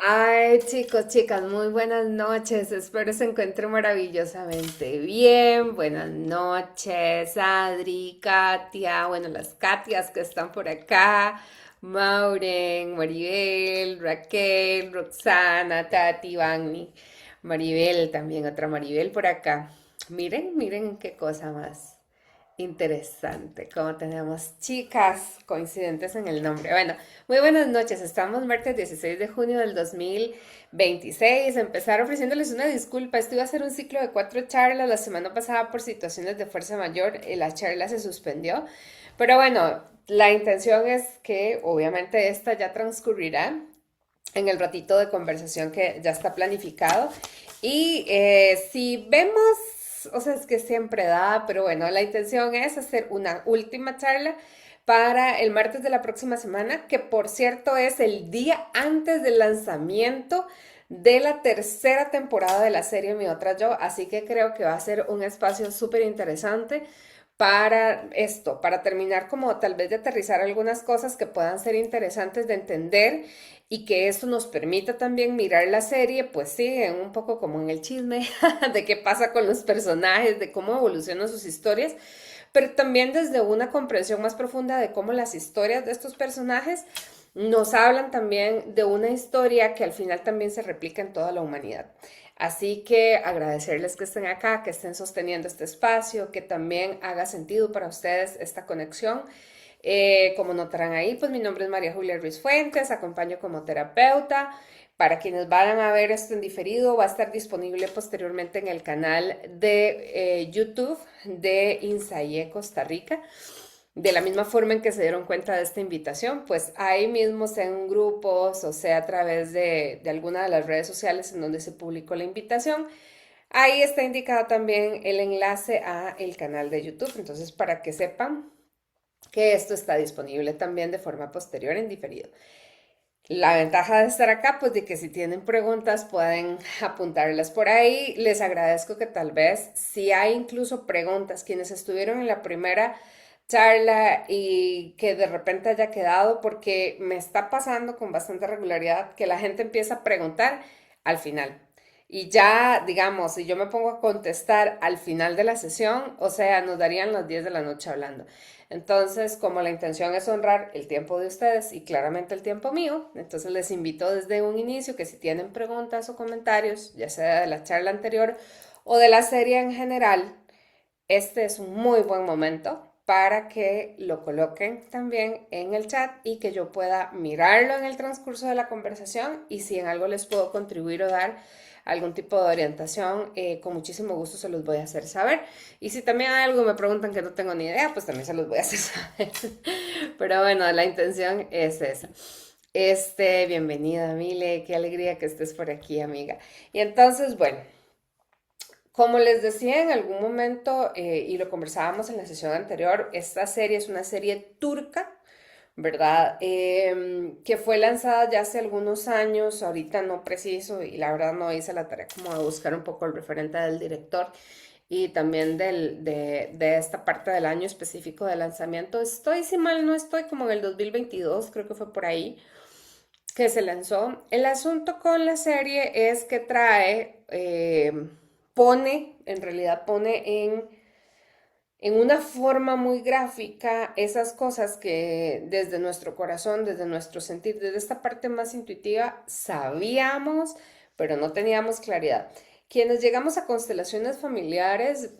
Ay, chicos, chicas, muy buenas noches. Espero se encuentren maravillosamente bien. Buenas noches, Adri, Katia, bueno, las Katias que están por acá, Mauren, Maribel, Raquel, Roxana, Tati, Vani, Maribel, también otra Maribel por acá. Miren, miren qué cosa más. Interesante, como tenemos chicas coincidentes en el nombre. Bueno, muy buenas noches. Estamos martes 16 de junio del 2026. Empezar ofreciéndoles una disculpa. Esto iba a ser un ciclo de 4 charlas. La semana pasada por situaciones de fuerza mayor, la charla se suspendió. Pero bueno, la intención es que obviamente esta ya transcurrirá en el ratito de conversación que ya está planificado. Y si vemos, o sea, es que siempre da, pero bueno, la intención es hacer una última charla para el martes de la próxima semana, que por cierto es el día antes del lanzamiento de la tercera temporada de la serie Mi Otra Yo, así que creo que va a ser un espacio súper interesante para esto, para terminar como tal vez de aterrizar algunas cosas que puedan ser interesantes de entender y que esto nos permita también mirar la serie, pues sí, un poco como en el chisme de qué pasa con los personajes, de cómo evolucionan sus historias, pero también desde una comprensión más profunda de cómo las historias de estos personajes nos hablan también de una historia que al final también se replica en toda la humanidad. Así que agradecerles que estén acá, que estén sosteniendo este espacio, que también haga sentido para ustedes esta conexión. Como notarán ahí, pues mi nombre es María Julia Ruiz Fuentes, acompaño como terapeuta. Para quienes vayan a ver esto en diferido, va a estar disponible posteriormente en el canal de YouTube de Insaye Costa Rica. De la misma forma en que se dieron cuenta de esta invitación, pues ahí mismo, sea en grupos o sea a través de alguna de las redes sociales en donde se publicó la invitación, ahí está indicado también el enlace a el canal de YouTube. Entonces, para que sepan que esto está disponible también de forma posterior en diferido. La ventaja de estar acá, pues de que si tienen preguntas pueden apuntarlas por ahí. Les agradezco que tal vez si hay incluso preguntas, quienes estuvieron en la primera charla y que de repente haya quedado, porque me está pasando con bastante regularidad que la gente empieza a preguntar al final. Y ya, digamos, si yo me pongo a contestar al final de la sesión, o sea, nos darían las 10 de la noche hablando. Entonces, como la intención es honrar el tiempo de ustedes y claramente el tiempo mío, entonces les invito desde un inicio que si tienen preguntas o comentarios, ya sea de la charla anterior o de la serie en general, este es un muy buen momento para que lo coloquen también en el chat y que yo pueda mirarlo en el transcurso de la conversación, y si en algo les puedo contribuir o dar algún tipo de orientación, con muchísimo gusto se los voy a hacer saber. Y si también hay algo me preguntan que no tengo ni idea, pues también se los voy a hacer saber. Pero bueno, la intención es esa. Bienvenida, Mile, qué alegría que estés por aquí, amiga. Y entonces, bueno, como les decía en algún momento, y lo conversábamos en la sesión anterior, esta serie es una serie turca, ¿verdad? Que fue lanzada ya hace algunos años, ahorita no preciso, y la verdad no hice la tarea como de buscar un poco el referente del director y también de esta parte del año específico de lanzamiento. Estoy, si mal no estoy, como en el 2022, creo que fue por ahí que se lanzó. El asunto con la serie es que trae, pone, en realidad pone en una forma muy gráfica esas cosas que desde nuestro corazón, desde nuestro sentir, desde esta parte más intuitiva, sabíamos, pero no teníamos claridad. Quienes llegamos a constelaciones familiares,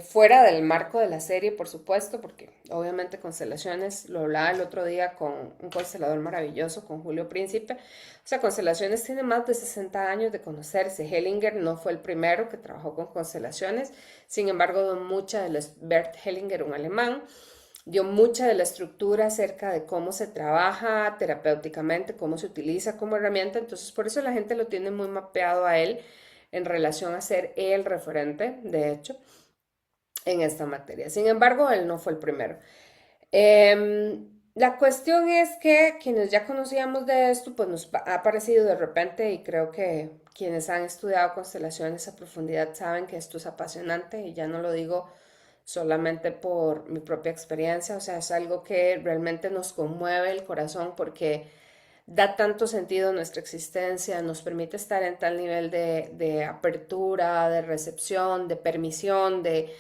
fuera del marco de la serie, por supuesto, porque obviamente constelaciones, lo hablaba el otro día con un constelador maravilloso, con Julio Príncipe, o sea, constelaciones tiene más de 60 años de conocerse. Hellinger no fue el primero que trabajó con constelaciones, sin embargo, mucha de la, Bert Hellinger, un alemán, dio mucha de la estructura acerca de cómo se trabaja terapéuticamente, cómo se utiliza como herramienta. Entonces, por eso la gente lo tiene muy mapeado a él en relación a ser el referente, de hecho, en esta materia. Sin embargo, él no fue el primero. La cuestión es que quienes ya conocíamos de esto, pues nos ha aparecido de repente, y creo que quienes han estudiado constelaciones a profundidad saben que esto es apasionante, y ya no lo digo solamente por mi propia experiencia, o sea, es algo que realmente nos conmueve el corazón porque da tanto sentido a nuestra existencia, nos permite estar en tal nivel de apertura, de recepción, de permisión, de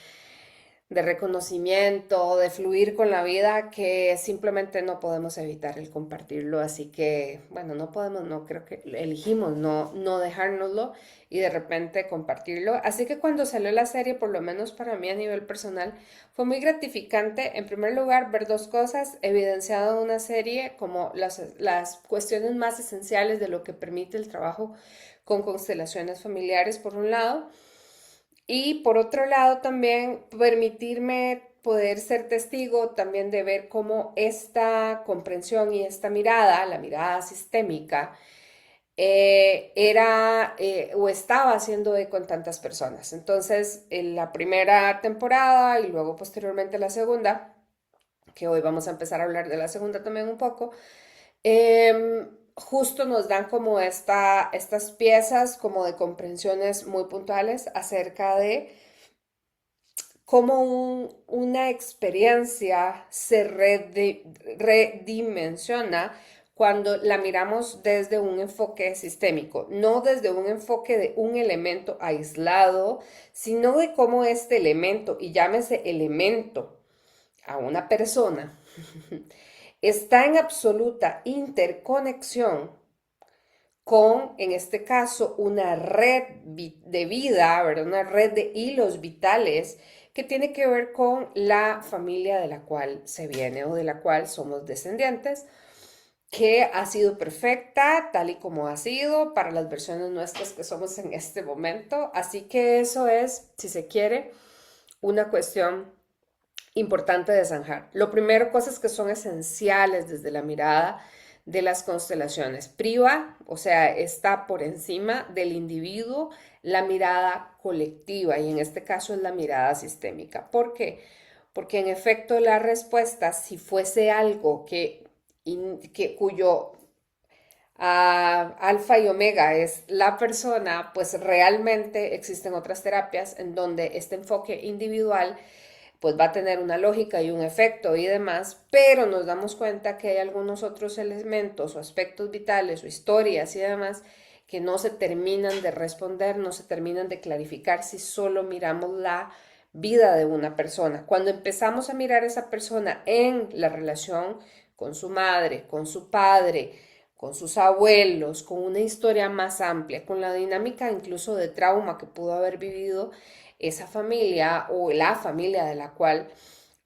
reconocimiento, de fluir con la vida, que simplemente no podemos evitar el compartirlo. Así que, bueno, no podemos, no creo que elegimos no dejárnoslo y de repente compartirlo. Así que cuando salió la serie, por lo menos para mí a nivel personal, fue muy gratificante. En primer lugar, ver dos cosas evidenciado en una serie, como las cuestiones más esenciales de lo que permite el trabajo con constelaciones familiares, por un lado, y por otro lado también permitirme poder ser testigo también de ver cómo esta comprensión y esta mirada, la mirada sistémica, era o estaba haciendo eco en tantas personas. Entonces, en la primera temporada y luego posteriormente la segunda, que hoy vamos a empezar a hablar de la segunda también un poco, justo nos dan como estas piezas como de comprensiones muy puntuales acerca de cómo una experiencia se redimensiona cuando la miramos desde un enfoque sistémico, no desde un enfoque de un elemento aislado, sino de cómo este elemento, y llámese elemento a una persona, está en absoluta interconexión con, en este caso, una red de vida, ¿verdad? Una red de hilos vitales que tiene que ver con la familia de la cual se viene o de la cual somos descendientes, que ha sido perfecta tal y como ha sido para las versiones nuestras que somos en este momento. Así que eso es, si se quiere, una cuestión importante de zanjar. Lo primero, cosas que son esenciales desde la mirada de las constelaciones. Priva, o sea, está por encima del individuo la mirada colectiva y en este caso es la mirada sistémica. ¿Por qué? Porque en efecto la respuesta, si fuese algo cuyo alfa y omega es la persona, pues realmente existen otras terapias en donde este enfoque individual pues va a tener una lógica y un efecto y demás, pero nos damos cuenta que hay algunos otros elementos o aspectos vitales o historias y demás que no se terminan de responder, no se terminan de clarificar si solo miramos la vida de una persona. Cuando empezamos a mirar a esa persona en la relación con su madre, con su padre, con sus abuelos, con una historia más amplia, con la dinámica incluso de trauma que pudo haber vivido esa familia o la familia de la cual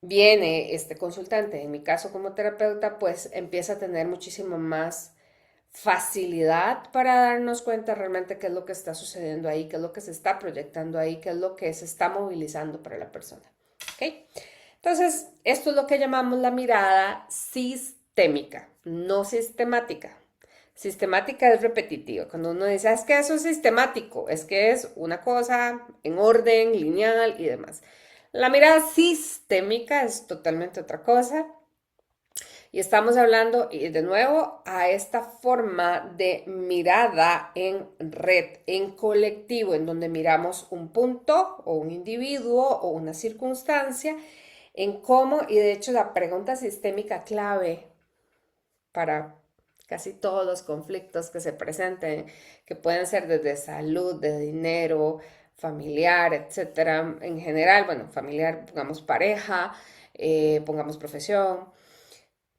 viene este consultante, en mi caso como terapeuta, pues empieza a tener muchísimo más facilidad para darnos cuenta realmente qué es lo que está sucediendo ahí, qué es lo que se está proyectando ahí, qué es lo que se está movilizando para la persona. ¿Ok? Entonces, esto es lo que llamamos la mirada sistémica, no sistemática. Sistemática es repetitiva. Cuando uno dice, es que eso es sistemático, es que es una cosa en orden, lineal y demás. La mirada sistémica es totalmente otra cosa. Y estamos hablando, y de nuevo, a esta forma de mirada en red, en colectivo, en donde miramos un punto o un individuo o una circunstancia, en cómo, y de hecho la pregunta sistémica clave para casi todos los conflictos que se presenten, que pueden ser desde salud, de dinero, familiar, etcétera, en general, bueno, familiar, pongamos pareja, pongamos profesión.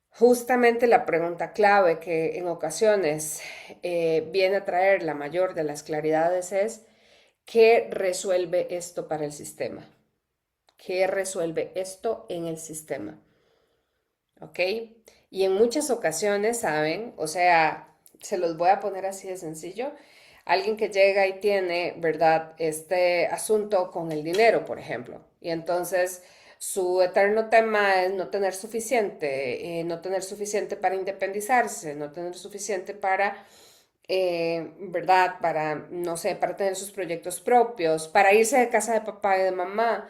Justamente la pregunta clave que en ocasiones viene a traer la mayor de las claridades es: ¿qué resuelve esto para el sistema? ¿Qué resuelve esto en el sistema? ¿Ok? Y en muchas ocasiones, ¿saben? O sea, se los voy a poner así de sencillo. Alguien que llega y tiene, ¿verdad? Este asunto con el dinero, por ejemplo. Y entonces su eterno tema es no tener suficiente para independizarse, no tener suficiente para, ¿verdad? Para, no sé, para tener sus proyectos propios, para irse de casa de papá y de mamá.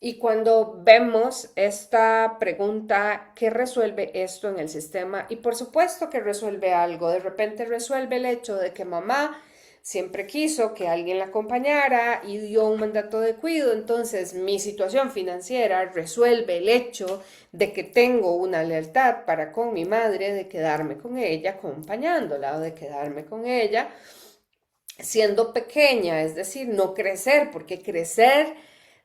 Y cuando vemos esta pregunta, ¿qué resuelve esto en el sistema? Y por supuesto que resuelve algo. De repente resuelve el hecho de que mamá siempre quiso que alguien la acompañara y dio un mandato de cuidado. Entonces mi situación financiera resuelve el hecho de que tengo una lealtad para con mi madre, de quedarme con ella acompañándola o de quedarme con ella siendo pequeña, es decir, no crecer, porque crecer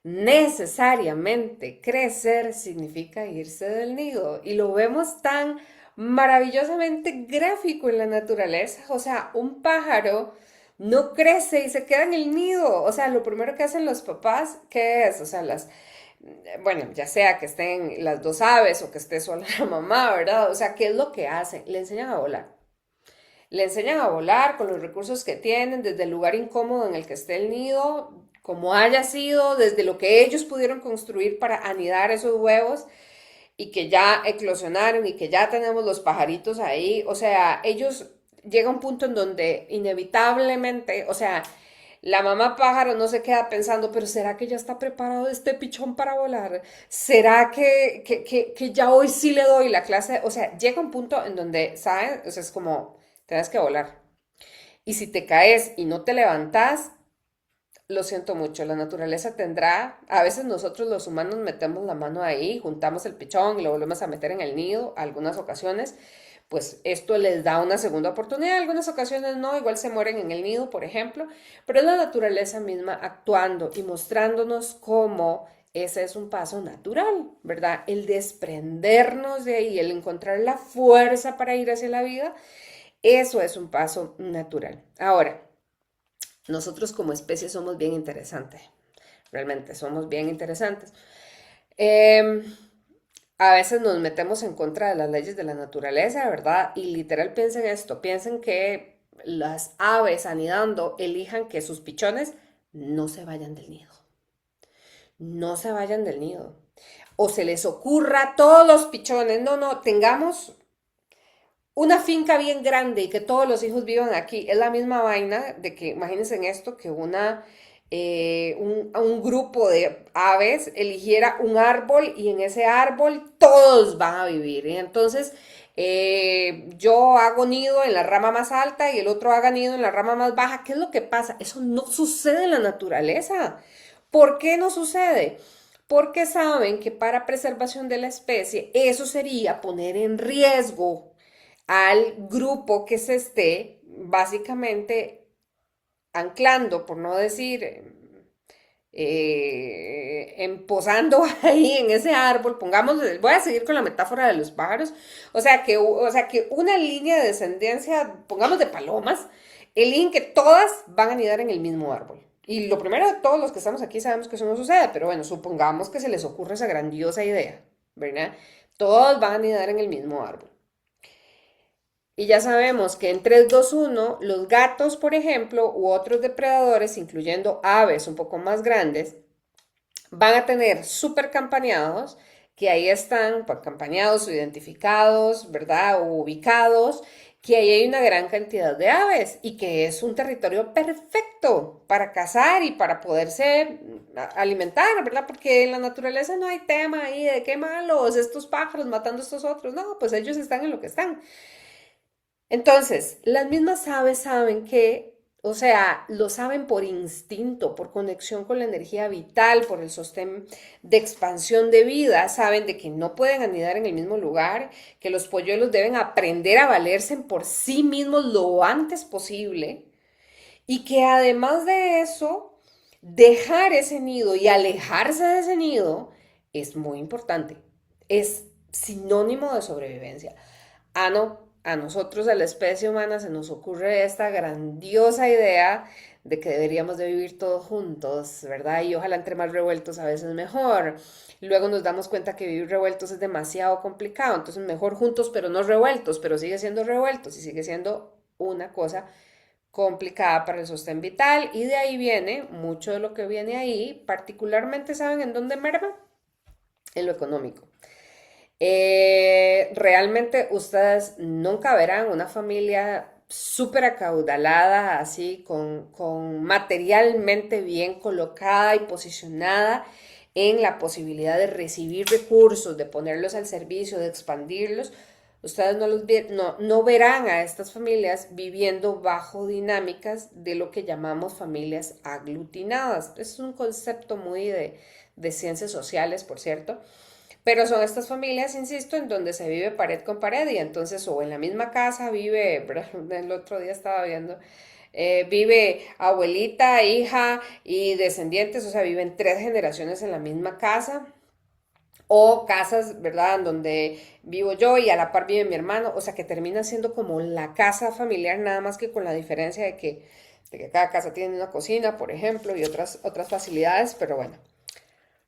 necesariamente, crecer significa irse del nido y lo vemos tan maravillosamente gráfico en la naturaleza, o sea, un pájaro no crece y se queda en el nido, o sea, lo primero que hacen los papás, ¿qué es? O sea, bueno, ya sea que estén las dos aves o que esté sola la mamá, ¿verdad? O sea, ¿qué es lo que hacen? Le enseñan a volar. Le enseñan a volar con los recursos que tienen, desde el lugar incómodo en el que esté el nido, como haya sido, desde lo que ellos pudieron construir para anidar esos huevos y que ya eclosionaron y que ya tenemos los pajaritos ahí. O sea, ellos llega un punto en donde inevitablemente, o sea, la mamá pájaro no se queda pensando, pero ¿será que ya está preparado este pichón para volar? ¿Será que ya hoy sí le doy la clase? O sea, llega un punto en donde, ¿sabes? O sea, es como, tienes que volar. Y si te caes y no te levantas, lo siento mucho, la naturaleza tendrá, a veces nosotros los humanos metemos la mano ahí, juntamos el pichón y lo volvemos a meter en el nido, algunas ocasiones, pues esto les da una segunda oportunidad, algunas ocasiones no, igual se mueren en el nido, por ejemplo, pero es la naturaleza misma actuando y mostrándonos cómo ese es un paso natural, ¿verdad? El desprendernos de ahí, el encontrar la fuerza para ir hacia la vida, eso es un paso natural. Ahora, nosotros como especie somos bien interesantes, realmente somos bien interesantes. Eh, a veces nos metemos en contra de las leyes de la naturaleza, ¿verdad? Y literal piensen esto, piensen que las aves anidando elijan que sus pichones no se vayan del nido, no se vayan del nido. O se les ocurra a todos los pichones, no, no, tengamos una finca bien grande y que todos los hijos vivan aquí. Es la misma vaina de que, imagínense en esto, que un grupo de aves eligiera un árbol y en ese árbol todos van a vivir. Y entonces yo hago nido en la rama más alta y el otro haga nido en la rama más baja. ¿Qué es lo que pasa? Eso no sucede en la naturaleza. ¿Por qué no sucede? Porque saben que para preservación de la especie eso sería poner en riesgo al grupo que se esté básicamente anclando, por no decir posando ahí en ese árbol, pongamos, voy a seguir con la metáfora de los pájaros, o sea que una línea de descendencia, pongamos de palomas, eligen que todas van a anidar en el mismo árbol. Y lo primero de todos los que estamos aquí sabemos que eso no sucede, pero bueno, supongamos que se les ocurre esa grandiosa idea, ¿verdad? Todos van a anidar en el mismo árbol. Y ya sabemos que en 3, 2, 1, los gatos, por ejemplo, u otros depredadores, incluyendo aves un poco más grandes, van a tener súper campaneados, que ahí están pues, campaneados o identificados, ¿verdad? O ubicados, que ahí hay una gran cantidad de aves y que es un territorio perfecto para cazar y para poderse alimentar, ¿verdad? Porque en la naturaleza no hay tema ahí de qué malos estos pájaros matando a estos otros, no, pues ellos están en lo que están. Entonces, las mismas aves saben que, o sea, lo saben por instinto, por conexión con la energía vital, por el sostén de expansión de vida, saben de que no pueden anidar en el mismo lugar, que los polluelos deben aprender a valerse por sí mismos lo antes posible y que además de eso, dejar ese nido y alejarse de ese nido es muy importante, es sinónimo de sobrevivencia. Ah, no, a nosotros, a la especie humana, se nos ocurre esta grandiosa idea de que deberíamos de vivir todos juntos, ¿verdad? Y ojalá entre más revueltos a veces mejor. Luego nos damos cuenta que vivir revueltos es demasiado complicado, entonces mejor juntos pero no revueltos, pero sigue siendo revueltos y sigue siendo una cosa complicada para el sostén vital y de ahí viene mucho de lo que viene ahí, particularmente, ¿saben en dónde merma? En lo económico. Realmente ustedes nunca verán una familia súper acaudalada, así, con materialmente bien colocada y posicionada en la posibilidad de recibir recursos, de ponerlos al servicio, de expandirlos, ustedes no verán a estas familias viviendo bajo dinámicas de lo que llamamos familias aglutinadas. Es un concepto muy de ciencias sociales, por cierto, pero son estas familias, insisto, en donde se vive pared con pared y entonces o en la misma casa vive, el otro día estaba viendo, vive abuelita, hija y descendientes, o sea, viven tres generaciones en la misma casa. O casas, ¿verdad? En donde vivo yo y a la par vive mi hermano. O sea, que termina siendo como la casa familiar, nada más que con la diferencia de que cada casa tiene una cocina, por ejemplo, y otras facilidades. Pero bueno,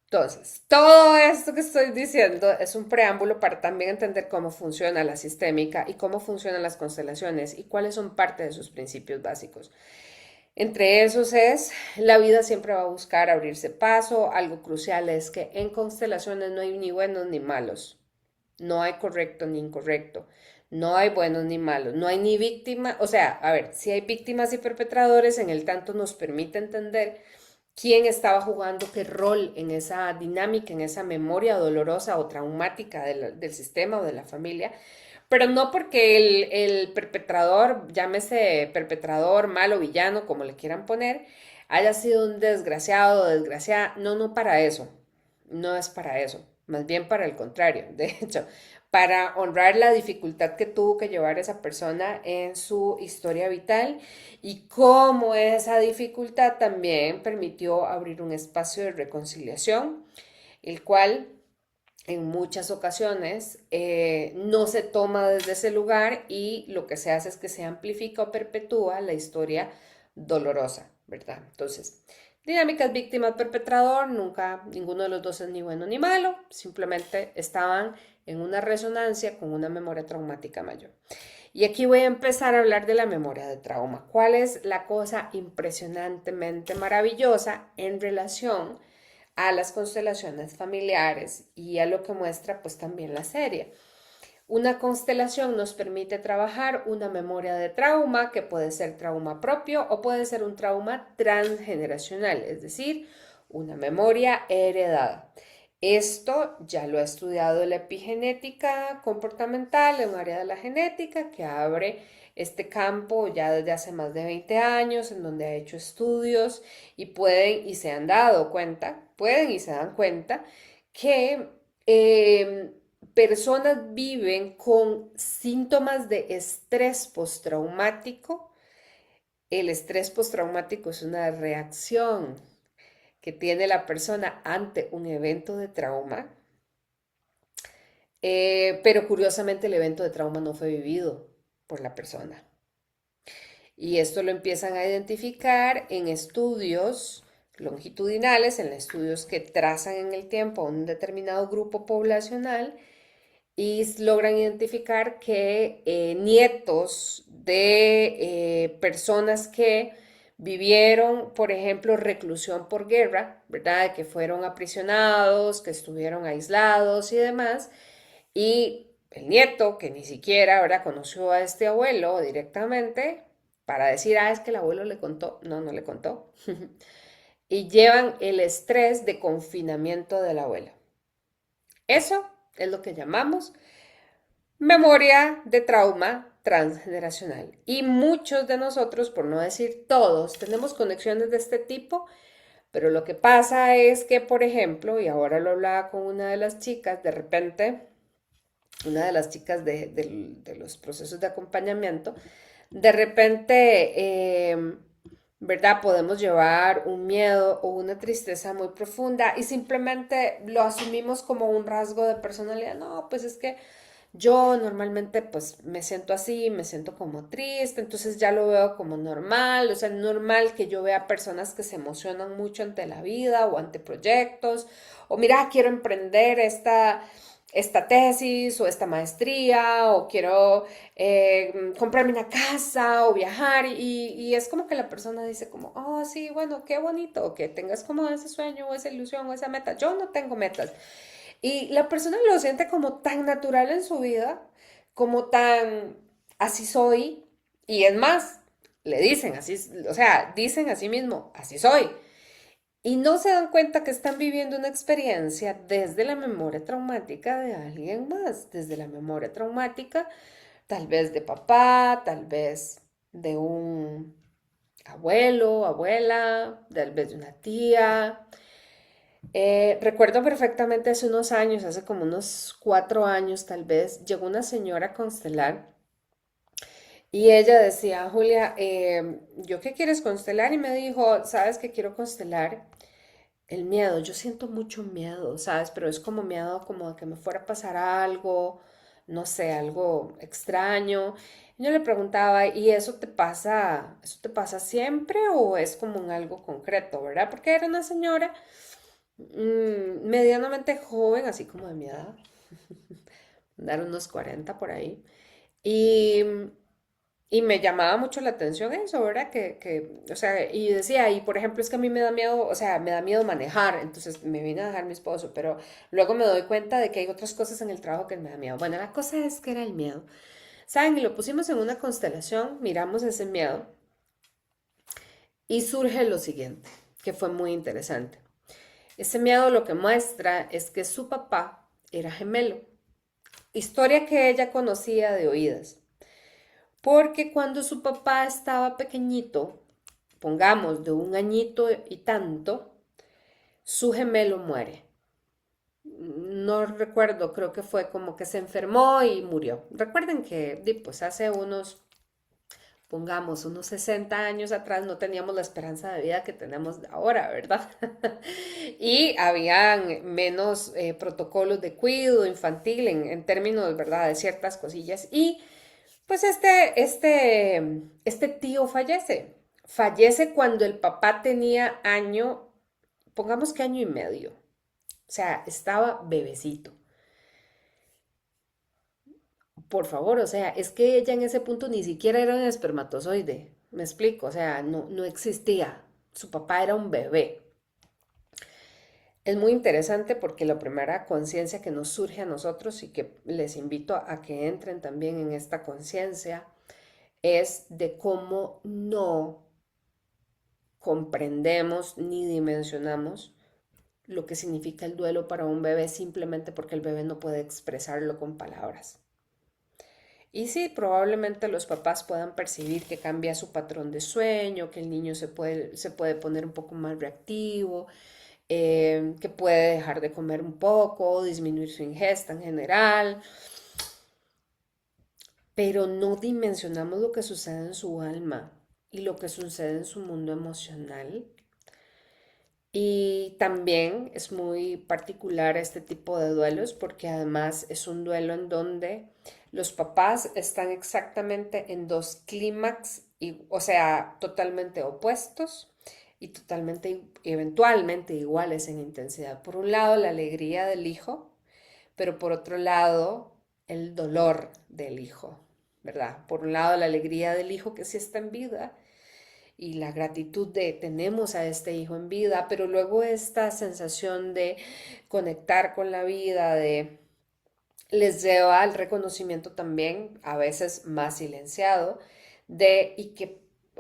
entonces, todo esto que estoy diciendo es un preámbulo para también entender cómo funciona la sistémica y cómo funcionan las constelaciones y cuáles son parte de sus principios básicos. Entre esos es, la vida siempre va a buscar abrirse paso. Algo crucial es que en constelaciones no hay ni buenos ni malos. No hay correcto ni incorrecto. No hay buenos ni malos. No hay ni víctima. O sea, a ver, si hay víctimas y perpetradores, en el tanto nos permite entender quién estaba jugando qué rol en esa dinámica, en esa memoria dolorosa o traumática del sistema o de la familia, pero no porque el perpetrador, llámese perpetrador, malo, villano, como le quieran poner, haya sido un desgraciado o desgraciada. No, no para eso. No es para eso. Más bien para el contrario. De hecho, para honrar la dificultad que tuvo que llevar esa persona en su historia vital y cómo esa dificultad también permitió abrir un espacio de reconciliación, el cual en muchas ocasiones no se toma desde ese lugar y lo que se hace es que se amplifica o perpetúa la historia dolorosa, ¿verdad? Entonces, dinámicas víctima-perpetrador, nunca ninguno de los dos es ni bueno ni malo, simplemente estaban en una resonancia con una memoria traumática mayor. Y aquí voy a empezar a hablar de la memoria de trauma. ¿Cuál es la cosa impresionantemente maravillosa en relación a las constelaciones familiares y a lo que muestra pues también la serie? Una constelación nos permite trabajar una memoria de trauma que puede ser trauma propio o puede ser un trauma transgeneracional, es decir, una memoria heredada. Esto ya lo ha estudiado la epigenética comportamental, en un área de la genética que abre este campo ya desde hace más de 20 años, en donde ha hecho estudios y pueden y se han dado cuenta, pueden y se dan cuenta que personas viven con síntomas de estrés postraumático. El estrés postraumático es una reacción que tiene la persona ante un evento de trauma, pero curiosamente el evento de trauma no fue vivido por la persona. Y esto lo empiezan a identificar en estudios longitudinales, en estudios que trazan en el tiempo a un determinado grupo poblacional y logran identificar que nietos de personas que vivieron, por ejemplo, reclusión por guerra, ¿verdad? Que fueron aprisionados, que estuvieron aislados y demás, y el nieto, que ni siquiera, ¿verdad?, conoció a este abuelo directamente, para decir, es que el abuelo le contó, no, no le contó, y llevan el estrés de confinamiento del abuelo. Eso es lo que llamamos memoria de trauma transgeneracional. Y muchos de nosotros, por no decir todos, tenemos conexiones de este tipo, pero lo que pasa es que, por ejemplo, y ahora lo hablaba con una de las chicas, de repente, una de las chicas de los procesos de acompañamiento, de repente, ¿verdad? Podemos llevar un miedo o una tristeza muy profunda y simplemente lo asumimos como un rasgo de personalidad. No, pues es que yo normalmente pues me siento así, me siento como triste, entonces ya lo veo como normal, o sea, es normal que yo vea personas que se emocionan mucho ante la vida o ante proyectos, o mira, quiero emprender esta tesis o esta maestría, o quiero comprarme una casa o viajar, y es como que la persona dice como, oh sí, bueno, qué bonito, que tengas como ese sueño o esa ilusión o esa meta. Yo no tengo metas. Y la persona lo siente como tan natural en su vida, como tan así soy, y es más, le dicen así, o sea, dicen a sí mismo, así soy. y no se dan cuenta que están viviendo una experiencia desde la memoria traumática de alguien más, desde la memoria traumática tal vez de papá, tal vez de un abuelo, abuela, tal vez de una tía. Recuerdo perfectamente hace unos años, hace como unos 4 años tal vez, llegó una señora a constelar y ella decía, Julia, ¿yo qué quieres constelar? Y me dijo, ¿sabes qué quiero constelar? El miedo, yo siento mucho miedo, ¿sabes? Pero es como miedo como de que me fuera a pasar algo, no sé, algo extraño. Y yo le preguntaba, ¿y eso te pasa siempre o es como un algo concreto, verdad? Porque era una señora medianamente joven, así como de mi edad, dar unos 40 por ahí. Y, y me llamaba mucho la atención eso, ¿verdad? O sea, y decía, y por ejemplo, es que a mí me da miedo, o sea, me da miedo manejar, entonces me vine a dejar mi esposo, pero luego me doy cuenta de que hay otras cosas en el trabajo que me da miedo. Bueno, la cosa es que era el miedo. ¿Saben? Y lo pusimos en una constelación, miramos ese miedo y surge lo siguiente, que fue muy interesante. Ese miedo lo que muestra es que su papá era gemelo, historia que ella conocía de oídas. Porque cuando su papá estaba pequeñito, pongamos de un añito y tanto, su gemelo muere. No recuerdo, creo que fue como que se enfermó y murió. Recuerden que pues hace unos, pongamos, unos 60 años atrás no teníamos la esperanza de vida que tenemos ahora, ¿verdad? Y habían menos protocolos de cuidado infantil en términos, ¿verdad?, de ciertas cosillas. Y pues este tío fallece. Fallece cuando el papá tenía año, pongamos que año y medio. O sea, estaba bebecito. Por favor, o sea, es que ella en ese punto ni siquiera era un espermatozoide. Me explico, o sea, no existía. Su papá era un bebé. Es muy interesante porque la primera conciencia que nos surge a nosotros y que les invito a que entren también en esta conciencia es de cómo no comprendemos ni dimensionamos lo que significa el duelo para un bebé simplemente porque el bebé no puede expresarlo con palabras. Y sí, probablemente los papás puedan percibir que cambia su patrón de sueño, que el niño se puede poner un poco más reactivo, que puede dejar de comer un poco, disminuir su ingesta en general, pero no dimensionamos lo que sucede en su alma y lo que sucede en su mundo emocional. Y también es muy particular este tipo de duelos porque además es un duelo en donde los papás están exactamente en dos clímax, o sea, totalmente opuestos y totalmente, eventualmente iguales en intensidad. Por un lado, la alegría del hijo, pero por otro lado, el dolor del hijo, ¿verdad? Por un lado, la alegría del hijo que sí está en vida y la gratitud de tenemos a este hijo en vida, pero luego esta sensación de conectar con la vida, de les lleva al reconocimiento también, a veces más silenciado, de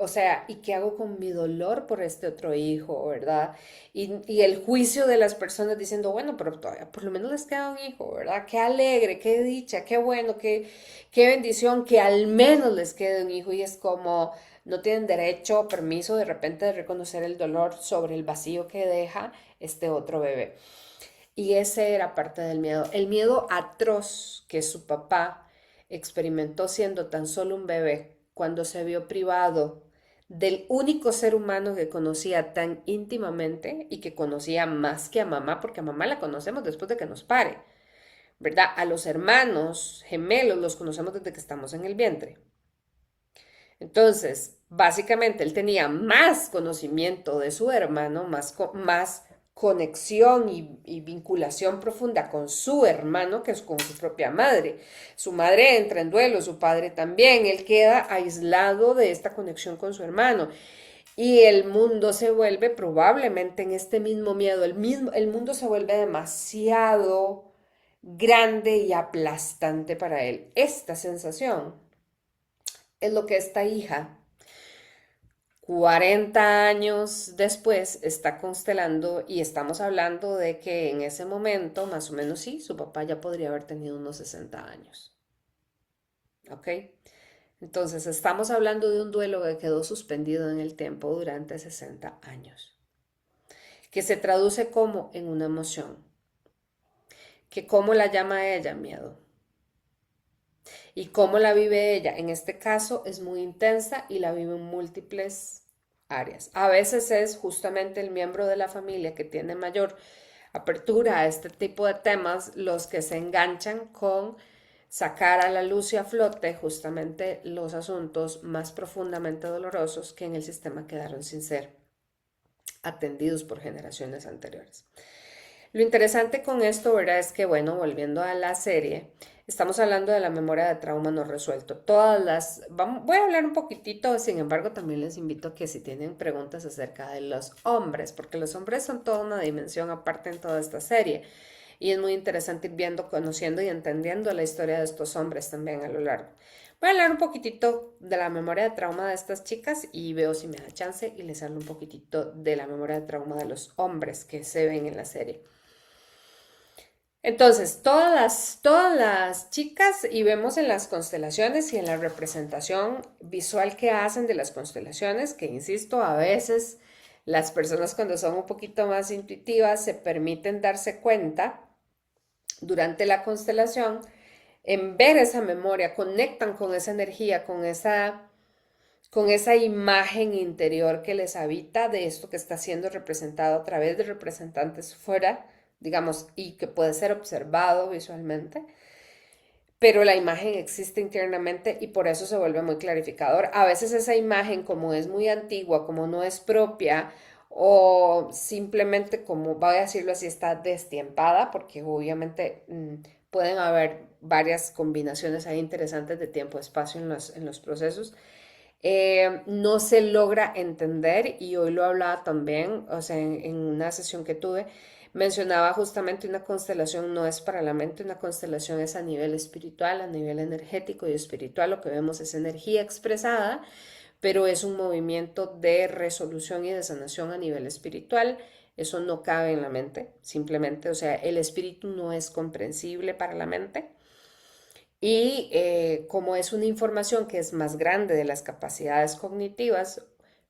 o sea, ¿y qué hago con mi dolor por este otro hijo, verdad? Y el juicio de las personas diciendo, bueno, pero todavía por lo menos les queda un hijo, ¿verdad? Qué alegre, qué dicha, qué bueno, qué bendición que al menos les quede un hijo. Y es como, no tienen derecho o permiso de repente de reconocer el dolor sobre el vacío que deja este otro bebé. Y ese era parte del miedo, el miedo atroz que su papá experimentó siendo tan solo un bebé cuando se vio privado del único ser humano que conocía tan íntimamente y que conocía más que a mamá, porque a mamá la conocemos después de que nos pare, ¿verdad? A los hermanos gemelos los conocemos desde que estamos en el vientre. Entonces, básicamente él tenía más conocimiento de su hermano, más conexión y vinculación profunda con su hermano que es con su propia madre. Su madre entra en duelo, su padre también, él queda aislado de esta conexión con su hermano. Y el mundo se vuelve probablemente en este mismo miedo, el mundo se vuelve demasiado grande y aplastante para él. Esta sensación es lo que esta hija 40 años después está constelando y estamos hablando de que en ese momento, más o menos sí, su papá ya podría haber tenido unos 60 años. ¿Ok? Entonces estamos hablando de un duelo que quedó suspendido en el tiempo durante 60 años, que se traduce como en una emoción, que cómo la llama ella, miedo, y cómo la vive ella. En este caso es muy intensa y la vive en múltiples áreas. A veces es justamente el miembro de la familia que tiene mayor apertura a este tipo de temas los que se enganchan con sacar a la luz y a flote justamente los asuntos más profundamente dolorosos que en el sistema quedaron sin ser atendidos por generaciones anteriores. Lo interesante con esto, ¿verdad? Es que, bueno, volviendo a la serie, estamos hablando de la memoria de trauma no resuelto. Voy a hablar un poquitito, sin embargo, también les invito a que si tienen preguntas acerca de los hombres, porque los hombres son toda una dimensión aparte en toda esta serie. Y es muy interesante ir viendo, conociendo y entendiendo la historia de estos hombres también a lo largo. Voy a hablar un poquitito de la memoria de trauma de estas chicas y veo si me da chance y les hablo un poquitito de la memoria de trauma de los hombres que se ven en la serie. Entonces, todas las chicas y vemos en las constelaciones y en la representación visual que hacen de las constelaciones, que insisto, a veces las personas cuando son un poquito más intuitivas se permiten darse cuenta durante la constelación en ver esa memoria, conectan con esa energía, con esa imagen interior que les habita de esto que está siendo representado a través de representantes fuera, digamos, y que puede ser observado visualmente, pero la imagen existe internamente y por eso se vuelve muy clarificador. A veces esa imagen, como es muy antigua, como no es propia, o simplemente, como voy a decirlo así, está destiempada, porque obviamente pueden haber varias combinaciones ahí interesantes de tiempo-espacio en los procesos. No se logra entender y hoy lo hablaba también, o sea, en una sesión que tuve, mencionaba justamente una constelación no es para la mente, una constelación es a nivel espiritual, a nivel energético y espiritual, lo que vemos es energía expresada, pero es un movimiento de resolución y de sanación a nivel espiritual. Eso no cabe en la mente, simplemente, o sea, el espíritu no es comprensible para la mente. Y como es una información que es más grande de las capacidades cognitivas,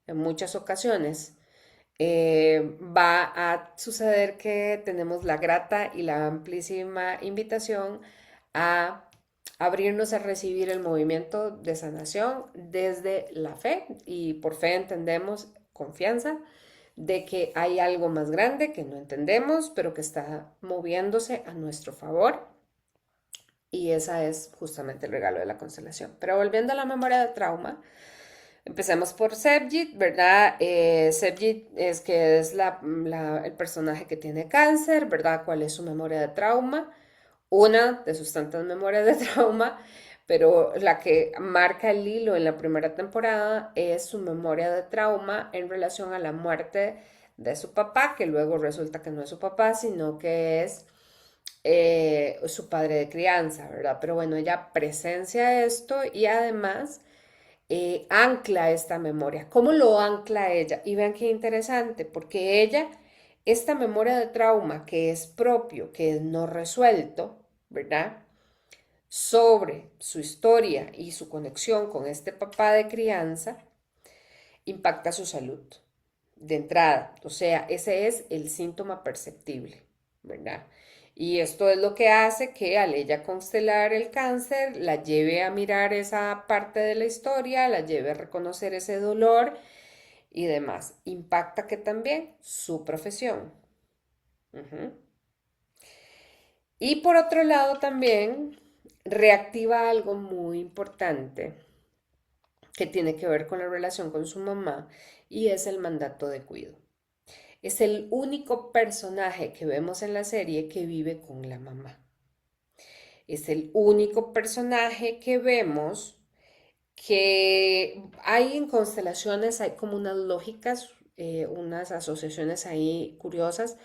en muchas ocasiones va a suceder que tenemos la grata y la amplísima invitación a abrirnos a recibir el movimiento de sanación desde la fe y por fe entendemos confianza de que hay algo más grande que no entendemos, pero que está moviéndose a nuestro favor y esa es justamente el regalo de la constelación. Pero volviendo a la memoria de trauma, empecemos por Sebjit, ¿verdad? Sebjit es que es el personaje que tiene cáncer, ¿verdad? ¿Cuál es su memoria de trauma? Una de sus tantas memorias de trauma, pero la que marca el hilo en la primera temporada es su memoria de trauma en relación a la muerte de su papá, que luego resulta que no es su papá, sino que es su padre de crianza, ¿verdad? Pero bueno, ella presencia esto y además ancla esta memoria. ¿Cómo lo ancla ella? Y vean qué interesante, porque ella, esta memoria de trauma que es propio, que es no resuelto, ¿verdad? Sobre su historia y su conexión con este papá de crianza, impacta su salud de entrada. O sea, ese es el síntoma perceptible, ¿verdad? Y esto es lo que hace que al ella constelar el cáncer, la lleve a mirar esa parte de la historia, la lleve a reconocer ese dolor y demás. Impacta que también su profesión. Ujú. Y por otro lado también reactiva algo muy importante que tiene que ver con la relación con su mamá y es el mandato de cuidado. Es el único personaje que vemos en la serie que vive con la mamá. Es el único personaje que vemos que hay en constelaciones, hay como unas lógicas, unas asociaciones ahí curiosas,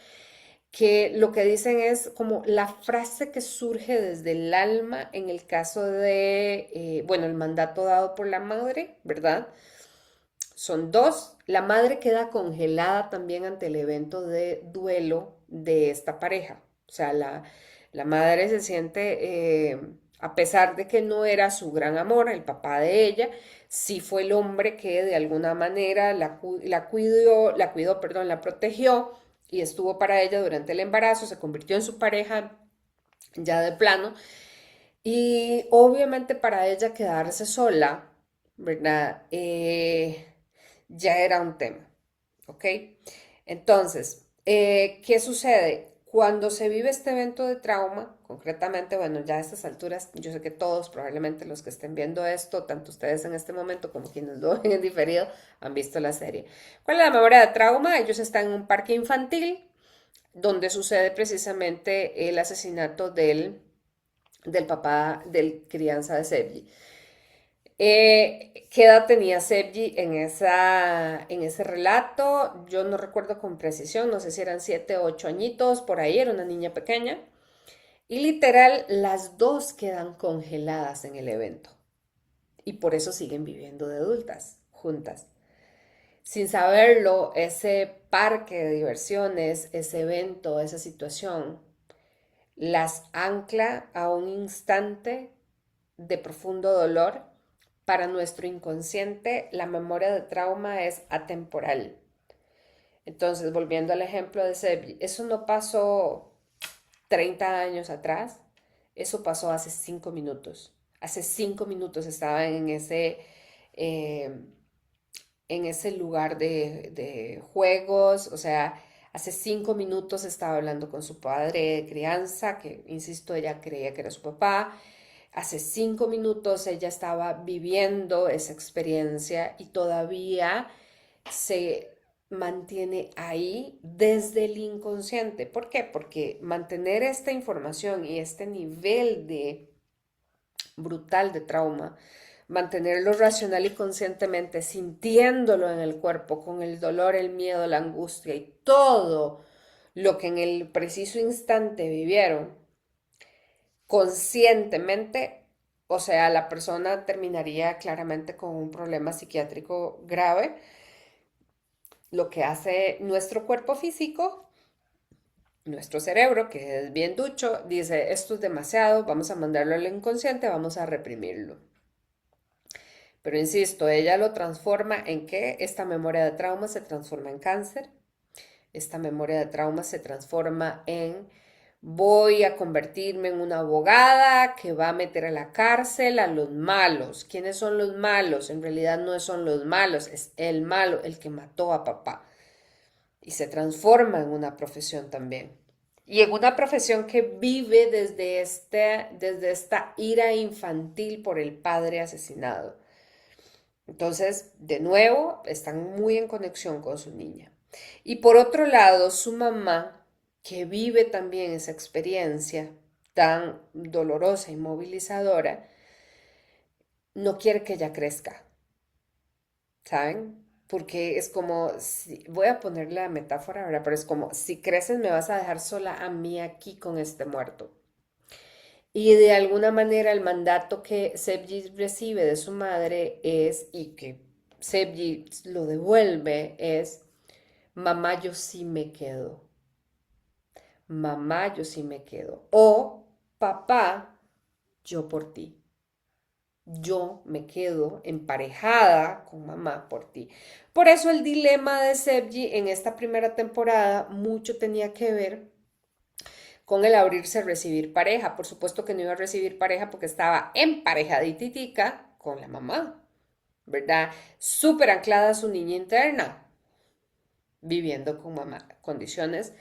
que lo que dicen es como la frase que surge desde el alma en el caso de, bueno, el mandato dado por la madre, ¿verdad? Son dos. La madre queda congelada también ante el evento de duelo de esta pareja. O sea, la madre se siente, a pesar de que no era su gran amor, el papá de ella, sí fue el hombre que de alguna manera la cuidó, perdón, la protegió y estuvo para ella durante el embarazo, se convirtió en su pareja ya de plano. Y obviamente para ella quedarse sola, ¿verdad? Ya era un tema, ¿ok? Entonces, ¿qué sucede? Cuando se vive este evento de trauma, concretamente, bueno, ya a estas alturas, yo sé que todos, probablemente los que estén viendo esto, tanto ustedes en este momento como quienes lo ven en diferido, han visto la serie. ¿Cuál es la memoria de trauma? Ellos están en un parque infantil donde sucede precisamente el asesinato del papá del crianza de Sebji. ¿Qué edad tenía Sebji en ese relato? Yo no recuerdo con precisión, no sé si eran 7 o 8 añitos, por ahí era una niña pequeña. Y literal, las dos quedan congeladas en el evento. Y por eso siguen viviendo de adultas, juntas. Sin saberlo, ese parque de diversiones, ese evento, esa situación, las ancla a un instante de profundo dolor. Para nuestro inconsciente, la memoria de trauma es atemporal. Entonces, volviendo al ejemplo de Sebi, eso no pasó 30 años atrás, eso pasó hace 5 minutos. Hace 5 minutos estaba eh, en ese lugar de juegos, o sea, hace 5 minutos estaba hablando con su padre de crianza, que, insisto, ella creía que era su papá. Hace 5 minutos ella estaba viviendo esa experiencia y todavía se mantiene ahí desde el inconsciente. ¿Por qué? Porque mantener esta información y este nivel de brutal de trauma, mantenerlo racional y conscientemente, sintiéndolo en el cuerpo, con el dolor, el miedo, la angustia y todo lo que en el preciso instante vivieron, conscientemente, o sea, la persona terminaría claramente con un problema psiquiátrico grave. Lo que hace nuestro cuerpo físico, nuestro cerebro, que es bien ducho, dice, esto es demasiado, vamos a mandarlo al inconsciente, vamos a reprimirlo. Pero insisto, ella lo transforma en que esta memoria de trauma se transforma en cáncer, esta memoria de trauma se transforma en voy a convertirme en una abogada que va a meter a la cárcel a los malos. ¿Quiénes son los malos? En realidad no son los malos, es el malo, el que mató a papá. Y se transforma en una profesión también. Y en una profesión que vive desde esta ira infantil por el padre asesinado. Entonces, de nuevo, están muy en conexión con su niña. Y por otro lado, su mamá, que vive también esa experiencia tan dolorosa y movilizadora, no quiere que ella crezca, ¿saben? Porque es como, voy a poner la metáfora ahora, pero es como, si creces me vas a dejar sola a mí aquí con este muerto. Y de alguna manera el mandato que Sebji recibe de su madre es, y que Sebji lo devuelve, es, mamá, yo sí me quedo. Mamá, yo sí me quedo. O papá, yo por ti. Yo me quedo emparejada con mamá por ti. Por eso el dilema de Sebji en esta primera temporada mucho tenía que ver con el abrirse a recibir pareja. Por supuesto que no iba a recibir pareja porque estaba emparejadititica con la mamá, ¿verdad? Súper anclada a su niña interna, viviendo con mamá. Condiciones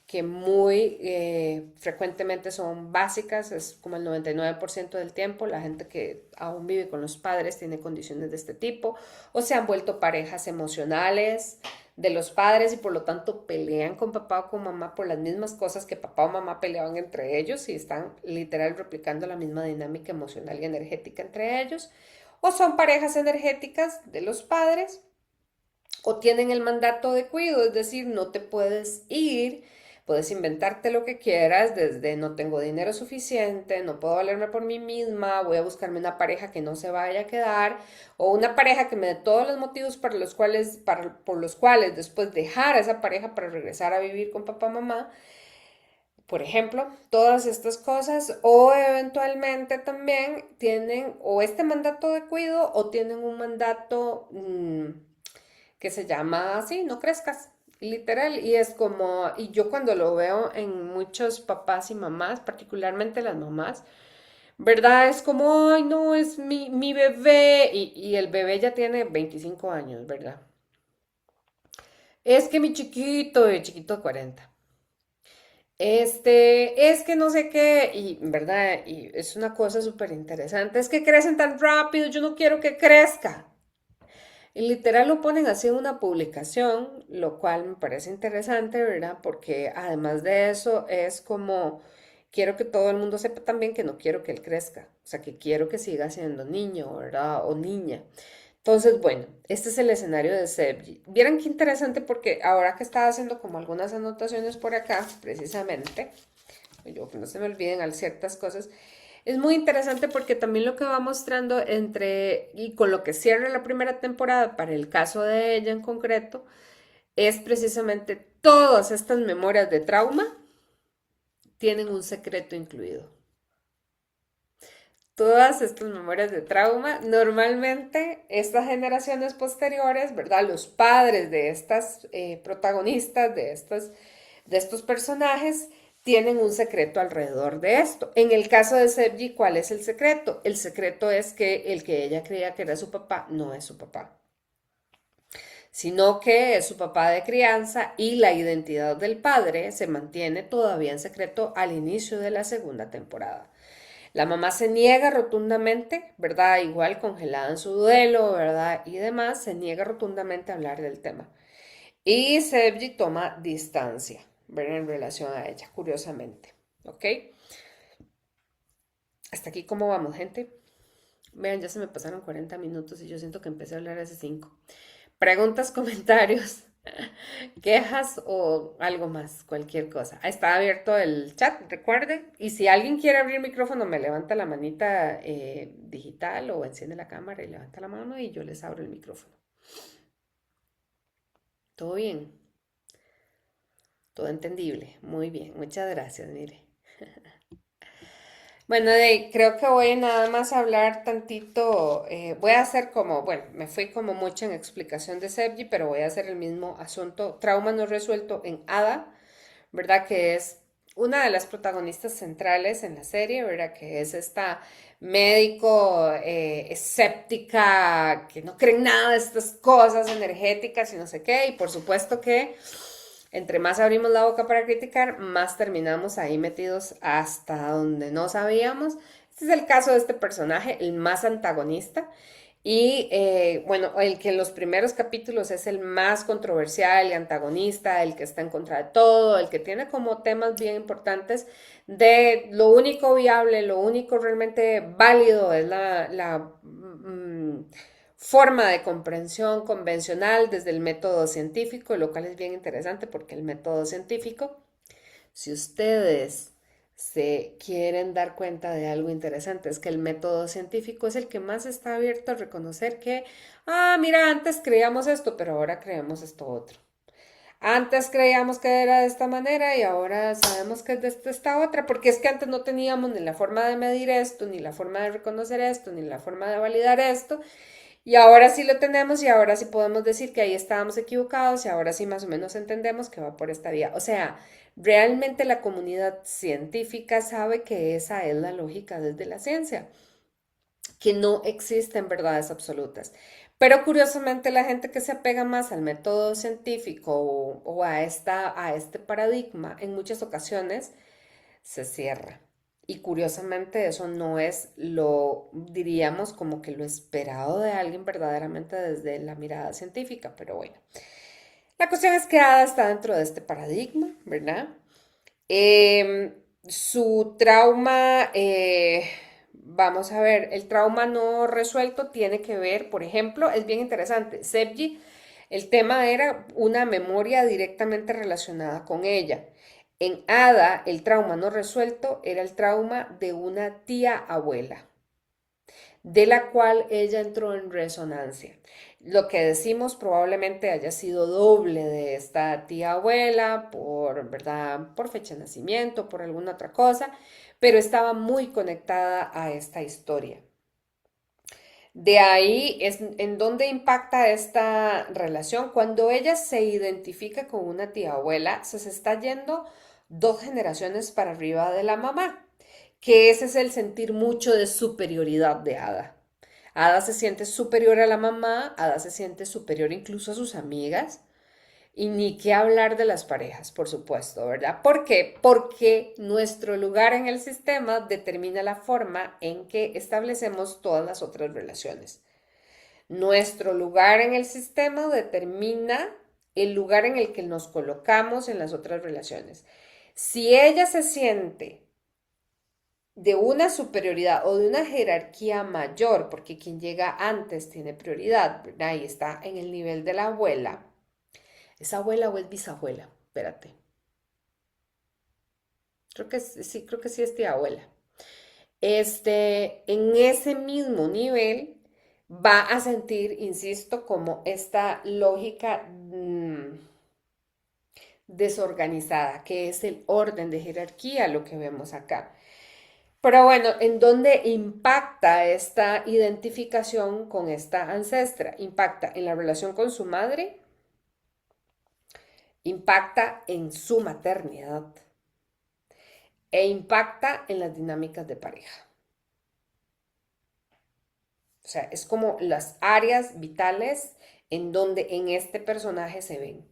que muy frecuentemente son básicas, es como el 99% del tiempo, la gente que aún vive con los padres tiene condiciones de este tipo, o se han vuelto parejas emocionales de los padres y por lo tanto pelean con papá o con mamá por las mismas cosas que papá o mamá peleaban entre ellos y están literal replicando la misma dinámica emocional y energética entre ellos, o son parejas energéticas de los padres o tienen el mandato de cuidado, es decir, no te puedes ir puedes inventarte lo que quieras, desde no tengo dinero suficiente, no puedo valerme por mí misma, voy a buscarme una pareja que no se vaya a quedar, o una pareja que me dé todos los motivos para los cuales, por los cuales después dejar a esa pareja para regresar a vivir con papá, mamá. Por ejemplo, todas estas cosas o eventualmente también tienen o este mandato de cuidado o tienen un mandato que se llama así, no crezcas, literal. Y es como, y yo cuando lo veo en muchos papás y mamás, particularmente las mamás, ¿verdad? Es como, ay, no, es mi bebé y el bebé ya tiene 25 años, ¿verdad? Es que mi chiquito, el chiquito de 40. Es que no sé qué, y verdad, y es una cosa súper interesante, es que crecen tan rápido, yo no quiero que crezca. Y literal lo ponen así en una publicación, lo cual me parece interesante, ¿verdad? Porque además de eso es como, quiero que todo el mundo sepa también que no quiero que él crezca, o sea, que quiero que siga siendo niño, ¿verdad? O niña. Entonces, bueno, este es el escenario de Sebji. Vieran qué interesante porque ahora que estaba haciendo como algunas anotaciones por acá, precisamente, yo que no se me olviden al ciertas cosas, es muy interesante porque también lo que va mostrando entre, y con lo que cierra la primera temporada, para el caso de ella en concreto, es precisamente todas estas memorias de trauma tienen un secreto incluido. Todas estas memorias de trauma, normalmente estas generaciones posteriores, ¿verdad? Los padres de estas protagonistas, de estos personajes, tienen un secreto alrededor de esto. En el caso de Sebji, ¿cuál es el secreto? El secreto es que el que ella creía que era su papá no es su papá, sino que es su papá de crianza y la identidad del padre se mantiene todavía en secreto al inicio de la segunda temporada. La mamá se niega rotundamente, ¿verdad? Igual congelada en su duelo, ¿verdad? Y demás, se niega rotundamente a hablar del tema. Y Sebji toma distancia, ¿verdad? En relación a ella, curiosamente. ¿Ok? Hasta aquí, ¿cómo vamos, gente? Vean, ya se me pasaron 40 minutos y yo siento que empecé a hablar hace 5. Preguntas, comentarios, quejas o algo más, cualquier cosa. Está abierto el chat, recuerden. Y si alguien quiere abrir micrófono, me levanta la manita digital o enciende la cámara y levanta la mano y yo les abro el micrófono. ¿Todo bien? Todo entendible. Muy bien. Muchas gracias, mire. Bueno, creo que voy nada más a hablar tantito, voy a hacer como, bueno, me fui como mucho en explicación de Sebji, pero voy a hacer el mismo asunto, trauma no resuelto en Ada, ¿verdad? Que es una de las protagonistas centrales en la serie, ¿verdad? Que es esta médico escéptica, que no cree en nada de estas cosas energéticas y no sé qué, y por supuesto que entre más abrimos la boca para criticar, más terminamos ahí metidos hasta donde no sabíamos. Este es el caso de este personaje, el más antagonista. Y bueno, el que en los primeros capítulos es el más controversial y antagonista, el que está en contra de todo, el que tiene como temas bien importantes de lo único viable, lo único realmente válido es la forma de comprensión convencional desde el método científico, lo cual es bien interesante porque el método científico, si ustedes se quieren dar cuenta de algo interesante, es que el método científico es el que más está abierto a reconocer que, mira, antes creíamos esto, pero ahora creemos esto otro. Antes creíamos que era de esta manera y ahora sabemos que es de esta otra, porque es que antes no teníamos ni la forma de medir esto, ni la forma de reconocer esto, ni la forma de validar esto, y ahora sí lo tenemos y ahora sí podemos decir que ahí estábamos equivocados y ahora sí más o menos entendemos que va por esta vía. O sea, realmente la comunidad científica sabe que esa es la lógica desde la ciencia, que no existen verdades absolutas. Pero curiosamente la gente que se apega más al método científico o a este paradigma en muchas ocasiones se cierra. Y curiosamente eso no es lo, diríamos, como que lo esperado de alguien verdaderamente desde la mirada científica, pero bueno. La cuestión es que Ada está dentro de este paradigma, ¿verdad? Eh, Su trauma, vamos a ver, el trauma no resuelto tiene que ver, por ejemplo, es bien interesante, Sebji, el tema era una memoria directamente relacionada con ella. En Ada, el trauma no resuelto era el trauma de una tía abuela, de la cual ella entró en resonancia. Lo que decimos probablemente haya sido doble de esta tía abuela, por, ¿verdad? Por fecha de nacimiento, por alguna otra cosa, pero estaba muy conectada a esta historia. De ahí es en donde impacta esta relación. Cuando ella se identifica con una tía abuela, se está yendo 2 generaciones para arriba de la mamá, que ese es el sentir mucho de superioridad de Ada. Ada se siente superior a la mamá, Ada se siente superior incluso a sus amigas, y ni qué hablar de las parejas, por supuesto, ¿verdad? ¿Por qué? Porque nuestro lugar en el sistema determina la forma en que establecemos todas las otras relaciones. Nuestro lugar en el sistema determina el lugar en el que nos colocamos en las otras relaciones. Si ella se siente de una superioridad o de una jerarquía mayor, porque quien llega antes tiene prioridad, ¿verdad? Y está en el nivel de la abuela. ¿Es abuela o es bisabuela? Espérate. Creo que sí es tía abuela. En ese mismo nivel va a sentir, insisto, como esta lógica desorganizada, que es el orden de jerarquía, lo que vemos acá. Pero bueno, ¿en dónde impacta esta identificación con esta ancestra? Impacta en la relación con su madre, impacta en su maternidad e impacta en las dinámicas de pareja. O sea, es como las áreas vitales en donde en este personaje se ven.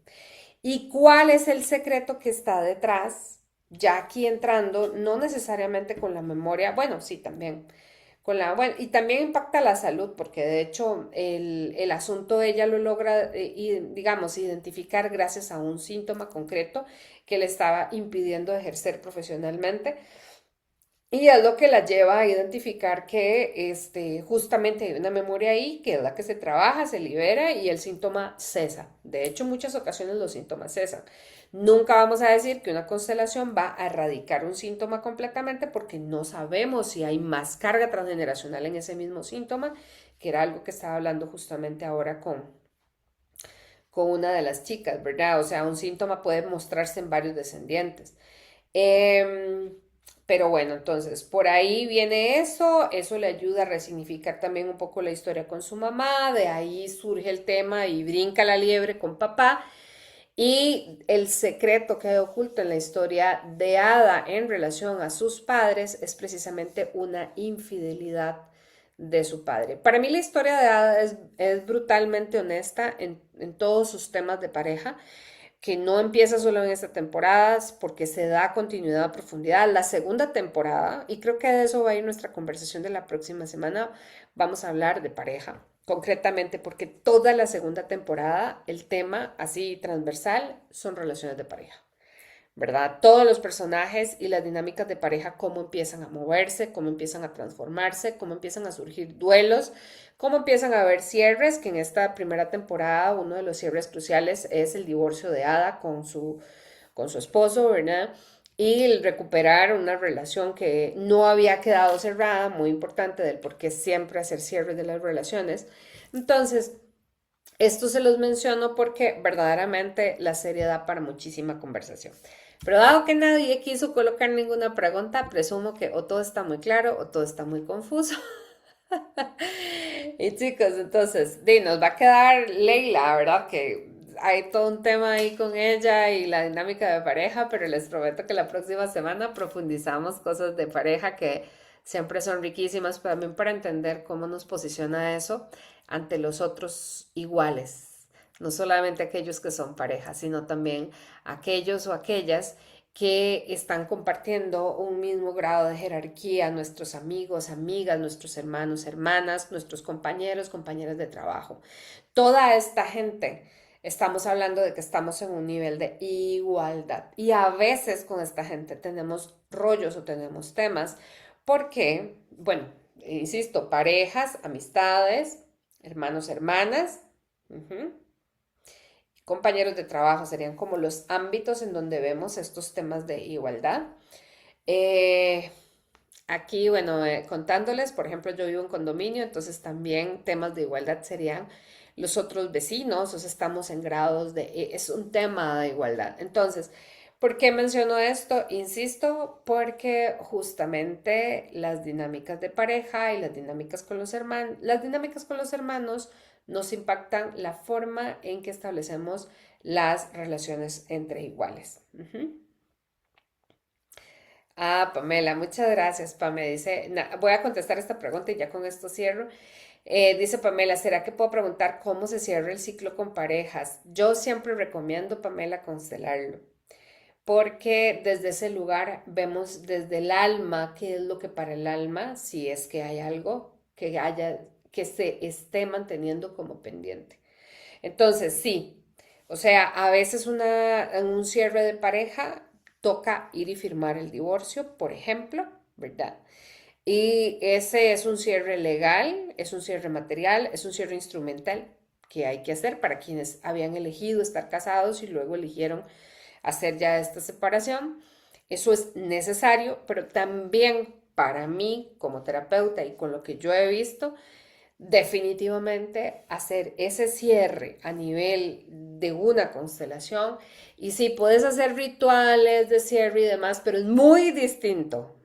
¿Y cuál es el secreto que está detrás? Ya aquí entrando, no necesariamente con la memoria, bueno, sí, también, bueno, y también impacta la salud, porque de hecho el asunto ella lo logra, digamos, identificar gracias a un síntoma concreto que le estaba impidiendo ejercer profesionalmente. Y es lo que la lleva a identificar que justamente hay una memoria ahí, que es la que se trabaja, se libera y el síntoma cesa. De hecho, en muchas ocasiones los síntomas cesan. Nunca vamos a decir que una constelación va a erradicar un síntoma completamente porque no sabemos si hay más carga transgeneracional en ese mismo síntoma, que era algo que estaba hablando justamente ahora con una de las chicas, ¿verdad? O sea, un síntoma puede mostrarse en varios descendientes. Em, pero bueno, entonces por ahí viene eso le ayuda a resignificar también un poco la historia con su mamá, de ahí surge el tema y brinca la liebre con papá. Y el secreto que hay oculto en la historia de Ada en relación a sus padres es precisamente una infidelidad de su padre. Para mí la historia de Ada es brutalmente honesta en todos sus temas de pareja, que no empieza solo en esta temporada, porque se da continuidad a profundidad. La segunda temporada, y creo que de eso va a ir nuestra conversación de la próxima semana, vamos a hablar de pareja, concretamente porque toda la segunda temporada, el tema así transversal son relaciones de pareja. ¿Verdad? Todos los personajes y las dinámicas de pareja, cómo empiezan a moverse, cómo empiezan a transformarse, cómo empiezan a surgir duelos, cómo empiezan a haber cierres, que en esta primera temporada uno de los cierres cruciales es el divorcio de Ada con su esposo, ¿verdad? Y el recuperar una relación que no había quedado cerrada, muy importante del por qué siempre hacer cierres de las relaciones. Entonces, esto se los menciono porque verdaderamente la serie da para muchísima conversación. Pero dado que nadie quiso colocar ninguna pregunta, presumo que o todo está muy claro o todo está muy confuso. Y chicos, entonces, nos va a quedar Leila, ¿verdad? Que hay todo un tema ahí con ella y la dinámica de pareja, pero les prometo que la próxima semana profundizamos cosas de pareja que siempre son riquísimas también para entender cómo nos posiciona eso ante los otros iguales. No solamente aquellos que son pareja, sino también aquellos o aquellas que están compartiendo un mismo grado de jerarquía, nuestros amigos, amigas, nuestros hermanos, hermanas, nuestros compañeros, compañeras de trabajo. Toda esta gente, estamos hablando de que estamos en un nivel de igualdad. Y a veces con esta gente tenemos rollos o tenemos temas porque, bueno, insisto, parejas, amistades, hermanos, hermanas. compañeros de trabajo, serían como los ámbitos en donde vemos estos temas de igualdad. Eh, Aquí, bueno, contándoles, por ejemplo, yo vivo en condominio, entonces también temas de igualdad serían los otros vecinos, o sea, estamos en grados de, es un tema de igualdad. Entonces, ¿por qué menciono esto? Insisto, porque justamente las dinámicas de pareja y las dinámicas con los hermanos, las dinámicas con los hermanos nos impactan la forma en que establecemos las relaciones entre iguales. Ujú. Ah, Pamela, muchas gracias, Pamela. Dice, voy a contestar esta pregunta y ya con esto cierro. Dice Pamela, ¿será que puedo preguntar cómo se cierra el ciclo con parejas? Yo siempre recomiendo, Pamela, constelarlo, porque desde ese lugar vemos desde el alma qué es lo que para el alma, si es que hay algo que haya, que se esté manteniendo como pendiente. Entonces, sí, o sea, a veces en un cierre de pareja toca ir y firmar el divorcio, por ejemplo, ¿verdad? Y ese es un cierre legal, es un cierre material, es un cierre instrumental que hay que hacer para quienes habían elegido estar casados y luego eligieron hacer ya esta separación. Eso es necesario, pero también para mí como terapeuta y con lo que yo he visto, definitivamente hacer ese cierre a nivel de una constelación. Y sí, puedes hacer rituales de cierre y demás, pero es muy distinto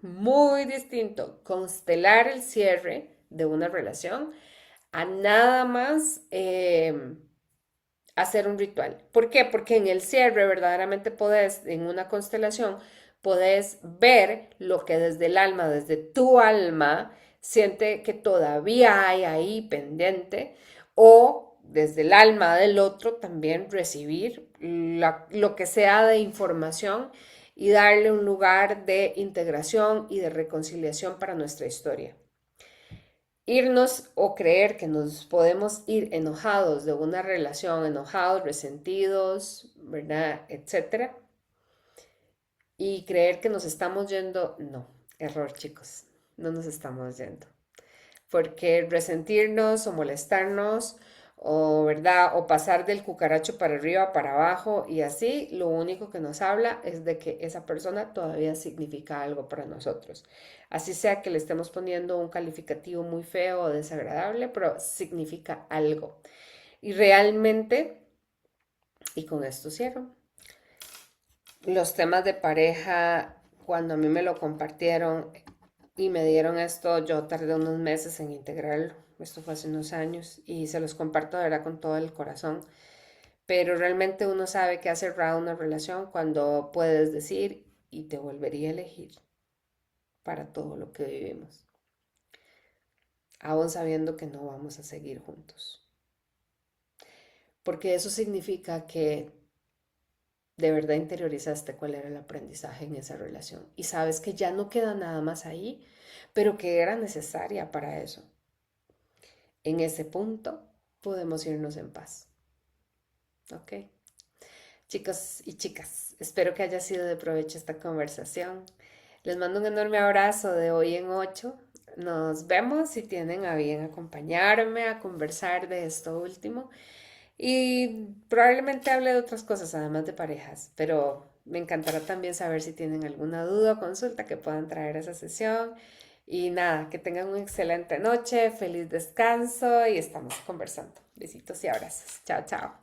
constelar el cierre de una relación a nada más hacer un ritual. ¿Por qué? Porque en el cierre verdaderamente podés, en una constelación, podés ver lo que desde el alma, desde tu alma, siente que todavía hay ahí pendiente, o desde el alma del otro también recibir lo que sea de información y darle un lugar de integración y de reconciliación para nuestra historia. Irnos o creer que nos podemos ir enojados de una relación, enojados, resentidos, ¿verdad? Etcétera, y creer que nos estamos yendo, no, error, chicos, no nos estamos yendo. Porque resentirnos o molestarnos o, ¿verdad? O pasar del cucaracho para arriba, para abajo y así, lo único que nos habla es de que esa persona todavía significa algo para nosotros. Así sea que le estemos poniendo un calificativo muy feo o desagradable, pero significa algo. Y realmente, y con esto cierro, los temas de pareja, cuando a mí me lo compartieron y me dieron esto, yo tardé unos meses en integrarlo. Esto fue hace unos años y se los comparto de verdad con todo el corazón. Pero realmente uno sabe que ha cerrado una relación cuando puedes decir y te volvería a elegir para todo lo que vivimos, aún sabiendo que no vamos a seguir juntos. Porque eso significa que de verdad interiorizaste cuál era el aprendizaje en esa relación y sabes que ya no queda nada más ahí, pero que era necesaria para eso. En ese punto podemos irnos en paz. ¿Ok? Chicos y chicas, espero que haya sido de provecho esta conversación. Les mando un enorme abrazo de hoy en 8. Nos vemos si tienen a bien acompañarme a conversar de esto último. Y probablemente hable de otras cosas, además de parejas, pero me encantará también saber si tienen alguna duda o consulta que puedan traer a esa sesión. Y nada, que tengan una excelente noche, feliz descanso y estamos conversando. Besitos y abrazos. Chao, chao.